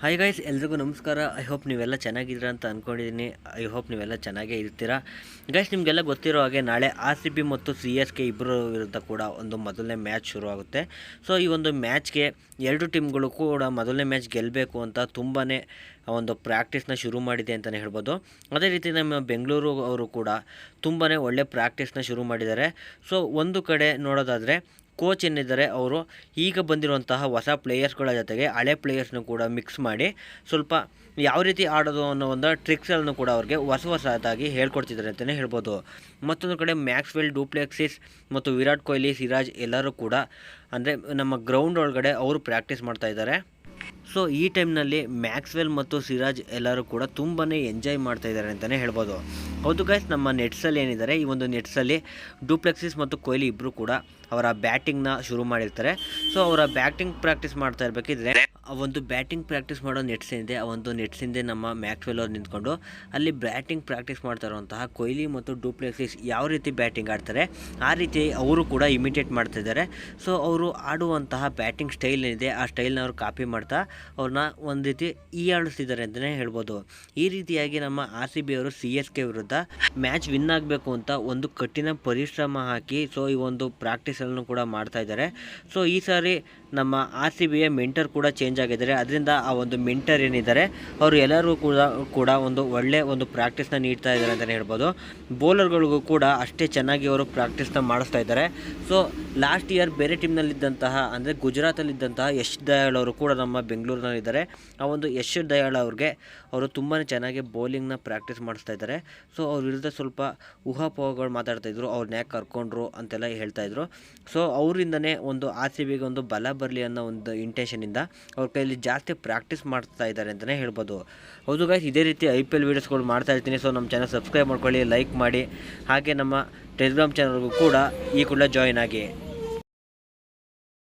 Hi guys, ಎಲ್ರಿಗೂ ನಮಸ್ಕಾರ. I hope ನೀವೆಲ್ಲ ಚೆನ್ನಾಗಿದ್ದೀರಾ ಅಂತ ಅಂದ್ಕೊಂಡಿದ್ದೀನಿ. ಐ ಹೋಪ್ ನೀವೆಲ್ಲ ಚೆನ್ನಾಗೇ ಇರ್ತೀರಾ. ಗೈಸ್, ನಿಮಗೆಲ್ಲ ಗೊತ್ತಿರೋ ಹಾಗೆ ನಾಳೆ RCB ಮತ್ತು CSK ಇಬ್ಬರ ವಿರುದ್ಧ ಕೂಡ ಒಂದು ಮೊದಲನೇ ಮ್ಯಾಚ್ ಶುರುವಾಗುತ್ತೆ. ಸೊ ಈ ಒಂದು ಮ್ಯಾಚ್ಗೆ ಎರಡು ಟೀಮ್ಗಳು ಕೂಡ ಮೊದಲನೇ ಮ್ಯಾಚ್ ಗೆಲ್ಲಬೇಕು ಅಂತ ತುಂಬಾ ಒಂದು ಪ್ರಾಕ್ಟೀಸ್ನ ಶುರು ಮಾಡಿದೆ ಅಂತಲೇ ಹೇಳ್ಬೋದು. ಅದೇ ರೀತಿ ನಮ್ಮ ಬೆಂಗಳೂರು ಅವರು ಕೂಡ ತುಂಬಾ ಒಳ್ಳೆ ಪ್ರಾಕ್ಟೀಸ್ನ ಶುರು ಮಾಡಿದ್ದಾರೆ. ಸೊ ಒಂದು ಕಡೆ ನೋಡೋದಾದರೆ ಕೋಚ್ ಏನಿದ್ದಾರೆ ಅವರು ಈಗ ಬಂದಿರುವಂತಹ ಹೊಸ ಪ್ಲೇಯರ್ಸ್ಗಳ ಜೊತೆಗೆ ಹಳೆ ಪ್ಲೇಯರ್ಸ್ನ ಕೂಡ ಮಿಕ್ಸ್ ಮಾಡಿ ಸ್ವಲ್ಪ ಯಾವ ರೀತಿ ಆಡೋದು ಅನ್ನೋ ಒಂದು ಟ್ರಿಕ್ಸನ್ನು ಕೂಡ ಅವ್ರಿಗೆ ಹೊಸದಾಗಿ ಹೇಳ್ಕೊಡ್ತಿದ್ದಾರೆ ಅಂತಲೇ ಹೇಳ್ಬೋದು. ಮತ್ತೊಂದು ಕಡೆ ಮ್ಯಾಕ್ಸ್ವೆಲ್, ಡುಪ್ಲೆಕ್ಸಿಸ್ ಮತ್ತು ವಿರಾಟ್ ಕೊಹ್ಲಿ, ಸಿರಾಜ್ ಎಲ್ಲರೂ ಕೂಡ ಅಂದರೆ ನಮ್ಮ ಗ್ರೌಂಡ್ ಒಳಗಡೆ ಅವರು ಪ್ರಾಕ್ಟೀಸ್ ಮಾಡ್ತಾಯಿದ್ದಾರೆ. ಸೊ ಈ ಟೈಮ್ನಲ್ಲಿ ಮ್ಯಾಕ್ಸ್ವೆಲ್ ಮತ್ತು ಸಿರಾಜ್ ಎಲ್ಲರೂ ಕೂಡ ತುಂಬಾ ಎಂಜಾಯ್ ಮಾಡ್ತಾಯಿದ್ದಾರೆ ಅಂತಲೇ ಹೇಳ್ಬೋದು. ಹೌದು ಗೈಸ್, ನಮ್ಮ ನೆಟ್ಸಲ್ಲಿ ಏನಿದ್ದಾರೆ, ಈ ಒಂದು ನೆಟ್ಸಲ್ಲಿ ಡುಪ್ಲೆಕ್ಸಿಸ್ ಮತ್ತು ಕೊಹ್ಲಿ ಇಬ್ಬರು ಕೂಡ ಅವರ ಬ್ಯಾಟಿಂಗ್ನ ಶುರು ಮಾಡಿರ್ತಾರೆ. ಸೊ ಅವರ ಬ್ಯಾಟಿಂಗ್ ಪ್ರಾಕ್ಟೀಸ್ ಮಾಡ್ತಾ ಇರಬೇಕಿದ್ರೆ ಆ ಒಂದು ಬ್ಯಾಟಿಂಗ್ ಪ್ರಾಕ್ಟೀಸ್ ಮಾಡೋ ನೆಟ್ಸ್ ಏನಿದೆ, ಆ ಒಂದು ನೆಟ್ಸ್ ಹಿಂದೆ ನಮ್ಮ ಮ್ಯಾಕ್ಸ್ವೆಲ್ ಅವ್ರು ನಿಂತ್ಕೊಂಡು ಅಲ್ಲಿ ಬ್ಯಾಟಿಂಗ್ ಪ್ರಾಕ್ಟೀಸ್ ಮಾಡ್ತಾ ಇರುವಂತಹ ಕೊಹ್ಲಿ ಮತ್ತು ಡುಪ್ಲೆಕ್ಸಿಸ್ ಯಾವ ರೀತಿ ಬ್ಯಾಟಿಂಗ್ ಆಡ್ತಾರೆ ಆ ರೀತಿ ಅವರು ಕೂಡ ಇಮಿಟೇಟ್ ಮಾಡ್ತಾಯಿದ್ದಾರೆ. ಸೊ ಅವರು ಆಡುವಂತಹ ಬ್ಯಾಟಿಂಗ್ ಸ್ಟೈಲ್ ಏನಿದೆ ಆ ಸ್ಟೈಲ್ನ ಅವರು ಕಾಪಿ ಮಾಡ್ತಾ ಅವ್ರನ್ನ ಒಂದು ರೀತಿ ಆಡಿಸ್ತಿದ್ದಾರೆ ಅಂತಲೇ ಹೇಳ್ಬೋದು. ಈ ರೀತಿಯಾಗಿ ನಮ್ಮ RCB ಅವರು CSK ವಿರುದ್ಧ ಮ್ಯಾಚ್ ವಿನ್ ಆಗಬೇಕು ಅಂತ ಒಂದು ಕಠಿಣ ಪರಿಶ್ರಮ ಹಾಕಿ ಸೊ ಈ ಒಂದು ಪ್ರಾಕ್ಟೀಸನ್ನು ಕೂಡ ಮಾಡ್ತಾ ಇದ್ದಾರೆ. ಸೊ ಈ ಸಾರಿ ನಮ್ಮ RCBಯ ಮೆಂಟರ್ ಕೂಡ ಚೇಂಜ್ ಆಗಿದ್ದಾರೆ. ಅದರಿಂದ ಆ ಒಂದು ಮೆಂಟರ್ ಏನಿದ್ದಾರೆ ಅವರು ಎಲ್ಲರಿಗೂ ಕೂಡ ಒಂದು ಒಳ್ಳೆ ಒಂದು ಪ್ರಾಕ್ಟೀಸ್ನ ನೀಡ್ತಾ ಇದ್ದಾರೆ ಅಂತಲೇ ಹೇಳ್ಬೋದು. ಬೌಲರ್ಗಳಿಗೂ ಕೂಡ ಅಷ್ಟೇ ಚೆನ್ನಾಗಿ ಅವರು ಪ್ರಾಕ್ಟೀಸ್ನ ಮಾಡಿಸ್ತಾ ಇದ್ದಾರೆ. ಸೊ ಲಾಸ್ಟ್ ಇಯರ್ ಬೇರೆ ಟೀಮ್ನಲ್ಲಿದ್ದಂತಹ ಅಂದರೆ ಗುಜರಾತಲ್ಲಿದ್ದಂತಹ ಯಶ್ ದಯಾಳ್ ಅವರು ಕೂಡ ನಮ್ಮ ಬೆಂಗಳೂರಿನಲ್ಲಿದ್ದಾರೆ. ಆ ಒಂದು ಯಶ್ ದಯಾಳ್ ಅವ್ರಿಗೆ ಅವರು ತುಂಬಾ ಚೆನ್ನಾಗಿ ಬೌಲಿಂಗ್ನ ಪ್ರಾಕ್ಟೀಸ್ ಮಾಡಿಸ್ತಾ ಇದ್ದಾರೆ. ಸೊ ಅವ್ರ ವಿರುದ್ಧ ಸ್ವಲ್ಪ ಊಹಾಪೋಹಗಳು ಮಾತಾಡ್ತಾಯಿದ್ರು, ಅವ್ರನ್ನ ಯಾಕೆ ಕರ್ಕೊಂಡ್ರು ಅಂತೆಲ್ಲ ಹೇಳ್ತಾಯಿದ್ರು. ಸೊ ಅವರಿಂದನೇ ಒಂದು RCBಗೆ ಒಂದು ಬಲ ಬರಲಿ ಅನ್ನೋ ಒಂದು ಇಂಟೆನ್ಷನಿಂದ ಅವ್ರ ಕೈಯಲ್ಲಿ ಜಾಸ್ತಿ ಪ್ರಾಕ್ಟೀಸ್ ಮಾಡ್ತಾ ಇದ್ದಾರೆ ಅಂತಲೇ ಹೇಳ್ಬೋದು. ಹೌದು ಗೈಸ್, ಇದೇ ರೀತಿ IPL ವೀಡಿಯೋಸ್ಗಳು ಮಾಡ್ತಾ ಇರ್ತೀನಿ. ಸೊ ನಮ್ಮ ಚಾನಲ್ ಸಬ್ಸ್ಕ್ರೈಬ್ ಮಾಡ್ಕೊಳ್ಳಿ, ಲೈಕ್ ಮಾಡಿ, ಹಾಗೆ ನಮ್ಮ ಟೆಲಿಗ್ರಾಮ್ ಚಾನಲ್ಗೂ ಕೂಡ ಈ ಕೂಡ ಜಾಯಿನ್ ಆಗಿ.